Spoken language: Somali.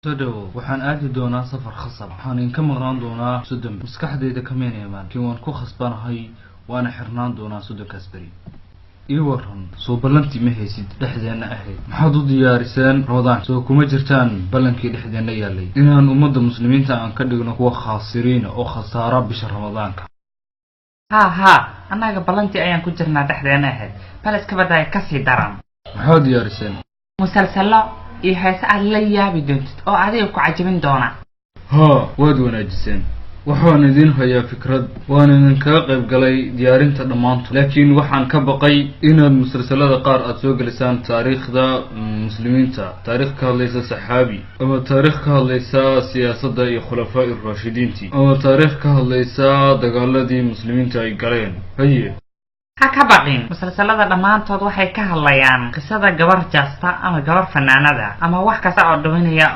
Sodhow waxaan aadi doonaa safar khasab waxaan idinka maqnaan doonaa Sodom maskaxdayda kama imaan laakiin waan ku khasbanahay waana xirnaan doonaa Sodonkaas bari ii waran soo ballantii ma haysid dhexdeena ahayd maxaad u diyaariseen Ramadaan soo kuma jirtaan ballankii dhexdeena yaalay inaan ummadda muslimiinta aan ka dhigno kuwa khaasiriin oo khasaara bisha Ramadaanka ها أنا قبلنتي أيام كنت جرنا تحدينا هاد بلش كبدا كسي درام maxaad diyaariseen مسلسلة إيه سأل لي يا بدنت أو عادي وكعجبين دونا ها waad wanaajiseen waxaan idin hayaa fikrad waan idin kaga qayb galay diyaarinta dhamaantood laakiin waxaan ka baqay inaad musalsalada qaar aad soo gelisaan taariikhda muslimiinta taariikh ka hadlaysa saxaabi ama taariikh ka hadlaysa siyaasadda iyo khulafaa raashidiintii ama taariikh ka hadlaysa dagaaladii muslimiinta ay galeen haye هكبقين مسلسلة دمان تود waxay ka hadlayaan qisada gabar jasta ama gabar fanaanada ama wax ka soo dhawinaya